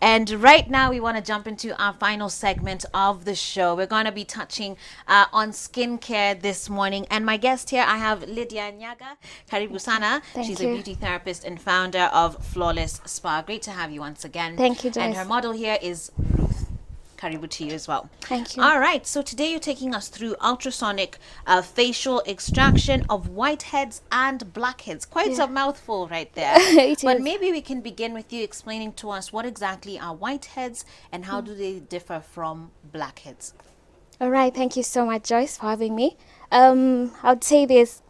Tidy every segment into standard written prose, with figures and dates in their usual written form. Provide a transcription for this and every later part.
And right now, we want to jump into our final segment of the show. We're going to be touching on skincare this morning. And my guest here, I have Lydia Nyaga. Karibu sana. She's Thank a you. beauty therapist and founder of Flawless Spa. Great to have you once again. Thank you, And her Joyce. model here is Ruth. Karibu to you as well. Thank you. All right, so today you're taking us through ultrasonic facial extraction of whiteheads and blackheads. Quite Yeah. a mouthful right there. It But is. maybe we can begin with you explaining to us what exactly are whiteheads and how do they differ from blackheads? All right. Thank you so much, Joyce, for having me. I would say this: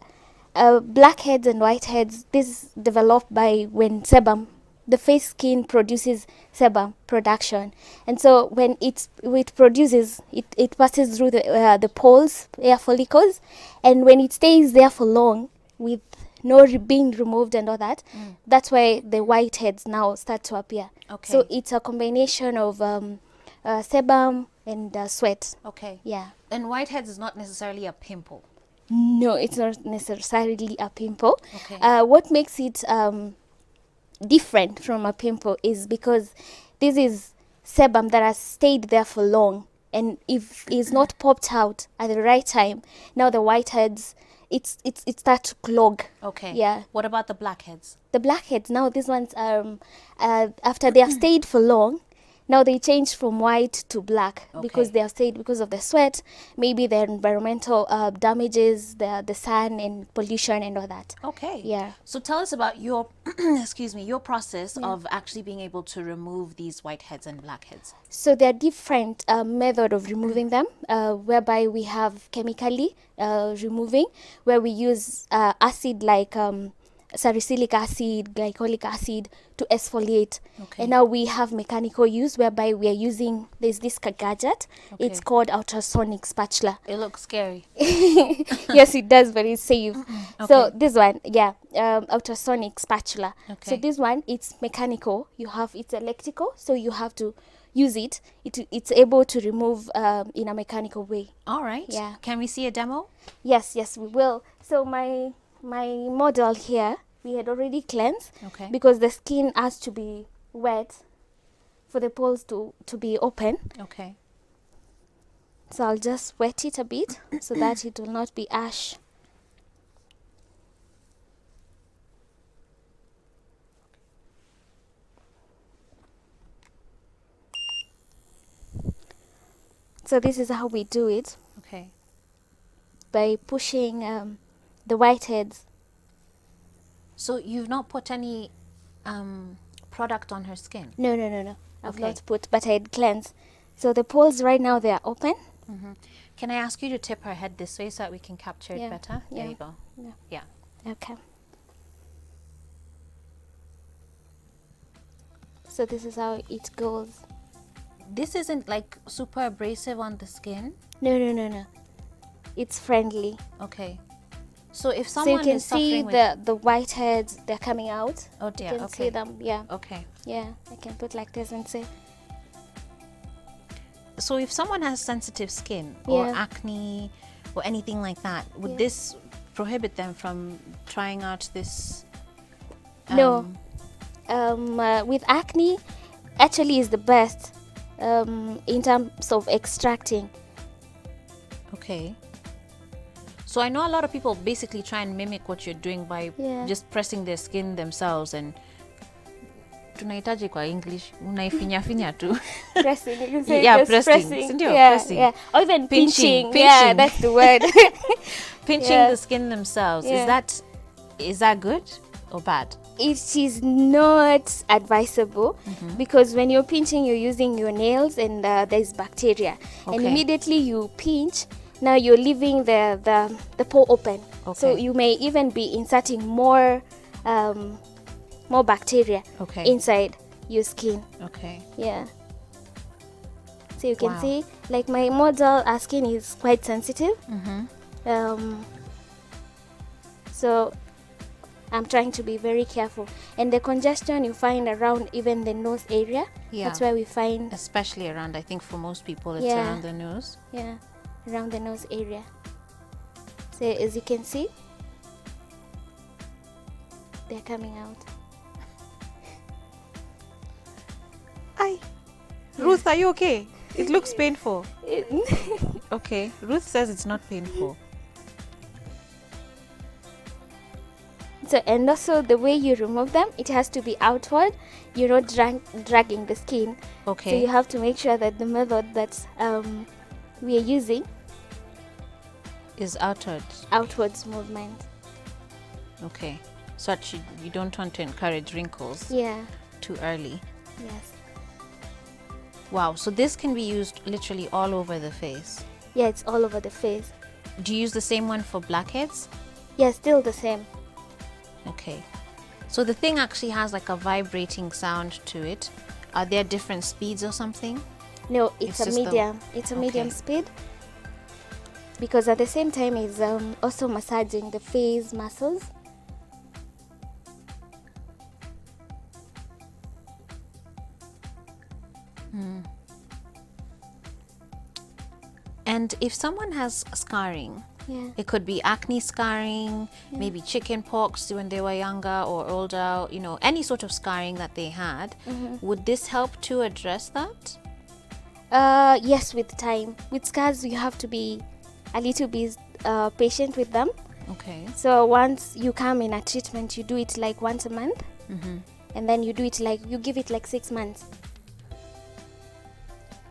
blackheads and whiteheads. This developed by when sebum, the face skin produces sebum production, and so when it produces, it passes through the poles, hair follicles, and when it stays there for long with no being removed and all that, that's why the whiteheads now start to appear. So Okay. it's a combination of sebum and sweat. Okay. Yeah. And whiteheads is not necessarily a pimple. No, it's not necessarily a pimple. Okay. What makes it different from a pimple is because this is sebum that has stayed there for long, and if it's not popped out at the right time, now the whiteheads it starts to clog. Okay. Yeah. What about the blackheads? The blackheads, now these ones after they have stayed for long, now they change from white to black because Okay. they have stayed because of the sweat, maybe the environmental damages, the sun and pollution and all that. Okay. Yeah. So tell us about your excuse me, your process Yeah. of actually being able to remove these whiteheads and blackheads. So there are different method of removing them, whereby we have chemically removing, where we use acid like salicylic acid, glycolic acid to exfoliate. Okay. And now we have mechanical use, whereby we are using, there's this gadget, it's Okay. called ultrasonic spatula. It looks scary. Yes, it does, but it's safe. So Okay. this one, yeah, ultrasonic spatula. So Okay. this one, it's mechanical. It's electrical, so you have to use it. It's able to remove in a mechanical way. All right. Yeah. Can we see a demo? Yes, we will. So my model here, we had already cleansed Okay. because the skin has to be wet for the pores to be open. Okay. So I'll just wet it a bit so that it will not be ash. So this is how we do it, Okay. by pushing the whiteheads. So you've not put any product on her skin? No. I've Okay. not put, but I had cleansed. So the pores right now, they are open. Can I ask you to tip her head this way so that we can capture it Yeah, better? There yeah. you go. Yeah. Yeah. Okay. So this is how it goes. This isn't like super abrasive on the skin. No. It's friendly. Okay. So if So you someone can is see suffering with the whiteheads, they're coming out. oh You dear, can okay. see them. Yeah. Okay. Yeah. I can put like this and say, So if someone has sensitive skin or Yeah. acne or anything like that, would Yeah. this prohibit them from trying out this? no. With acne, actually is the best in terms of extracting. Okay. So I know a lot of people basically try and mimic what you're doing by Yeah. just pressing their skin themselves and tunahitaji kwa English unaifinya tu. Pressing, you can say Yeah, just pressing. Sindio, Yeah, pressing. yeah. Or even Pinching, pinching. Yeah, pinching. that's the word. Pinching Yeah. the skin themselves. Yeah. Is that good or bad? It is not advisable because when you're pinching, you're using your nails and there's bacteria. And Okay. immediately you pinch, now you're leaving the pore open. So Okay. you may even be inserting more bacteria Okay. inside your skin. Okay. Yeah. So you can Wow. see, like my model, our skin is quite sensitive. So I'm trying to be very careful. And the congestion you find around even the nose area, Yeah. that's where we find, Especially around, I think for most people, it's Yeah. around the nose. yeah, around the nose area. So as you can see, they're coming out. Ruth, are you okay? It looks painful. Okay, Ruth says it's not painful. So, and also the way you remove them, it has to be outward. You're not dragging the skin. Okay. So you have to make sure that the method that we are using is outwards. Outwards movement. Okay. So that you don't want to encourage wrinkles. Yeah. Too early. Yes. Wow. So this can be used literally all over the face. Yeah, it's all over the face. Do you use the same one for blackheads? Yeah, still the same. Okay. So the thing actually has like a vibrating sound to it. Are there different speeds or something? No, it's a medium. It's a medium speed. Because at the same time it's also massaging the face muscles. And if someone has scarring, it could be acne scarring, maybe chicken pox when they were younger or older, you know, any sort of scarring that they had. Would this help to address that? Yes, with time. With scars, you have to be a little bit patient with them. Okay. So once you come in a treatment, you do it like once a month. And then you do it like, you give it like 6 months.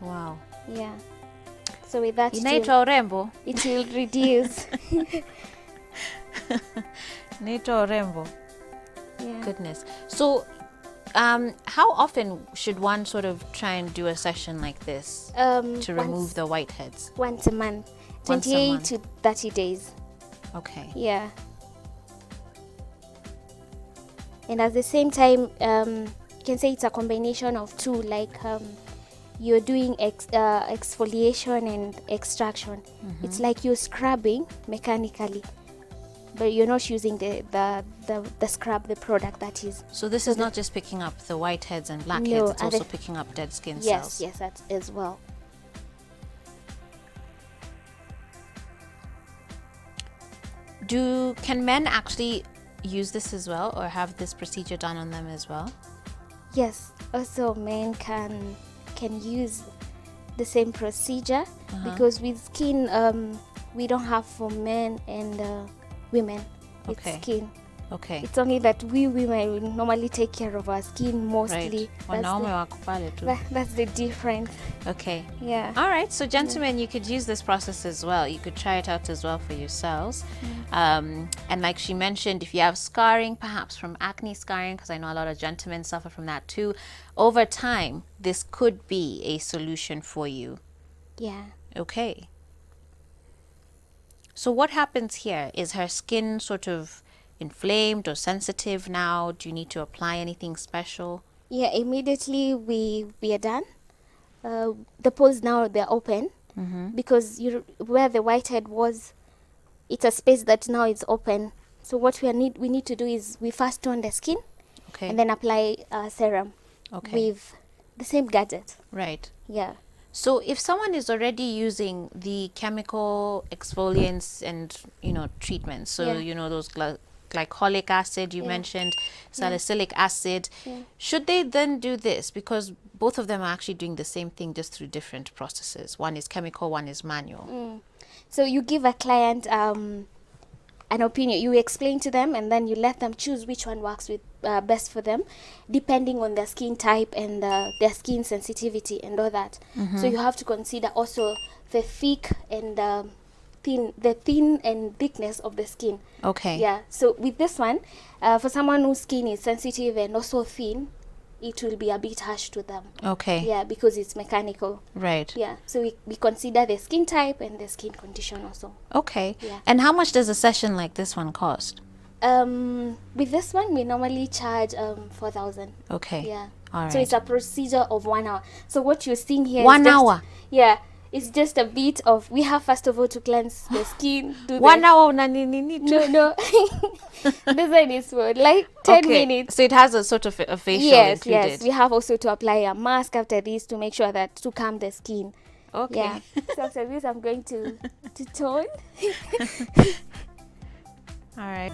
Wow. Yeah. So with that, it will reduce. Nato Rembo. Yeah. Goodness. So, how often should one sort of try and do a session like this to remove the whiteheads? Once a month. 28 to 30 days. Okay. Yeah. And at the same time, you can say it's a combination of two, like you're doing exfoliation and extraction. It's like you're scrubbing mechanically, but you're not using the scrub, the product that is. So this is not just picking up the whiteheads and blackheads, No, it's also picking up dead skin cells. Yes, that as well. Can men actually use this as well, or have this procedure done on them as well? Yes, also men can use the same procedure because with skin we don't have for men and women with skin. Okay. It's only that we women will normally take care of our skin mostly. Right. That's the difference. Okay. Yeah. All right. So gentlemen, you could use this process as well. You could try it out as well for yourselves. And like she mentioned, if you have scarring, perhaps from acne scarring, because I know a lot of gentlemen suffer from that too, over time, this could be a solution for you. Yeah. Okay. So what happens here? Is her skin sort of inflamed or sensitive now? Do you need to apply anything special? Yeah, immediately we are done. The pores now they're open because where the whitehead was, it's a space that now is open. So what we need to do is we first tone the skin, and then apply serum with the same gadget. Right. Yeah. So if someone is already using the chemical exfoliants and treatments, so those glycolic acid you mentioned, salicylic acid, should they then do this? Because both of them are actually doing the same thing, just through different processes. One is chemical, one is manual. So you give a client an opinion. You explain to them, and then you let them choose which one works with best for them, depending on their skin type and their skin sensitivity and all that. So you have to consider also the thick and thin and thickness of the skin. Okay. Yeah. So with this one, for someone whose skin is sensitive and also thin, it will be a bit harsh to them. Okay. Yeah, because it's mechanical. Right. Yeah. So we consider the skin type and the skin condition also. Okay. Yeah. And how much does a session like this one cost? With this one, we normally charge 4,000. Okay. Yeah. All right. So it's a procedure of 1 hour. So what you're seeing here 1 hour? Yeah. It's just a bit of, we have first of all to cleanse the skin. 1 hour? No. This one is for like 10 minutes. So it has a sort of a facial included. Yes. We have also to apply a mask after this to make sure that to calm the skin. Okay. Yeah. So after this, I'm going to tone. All right.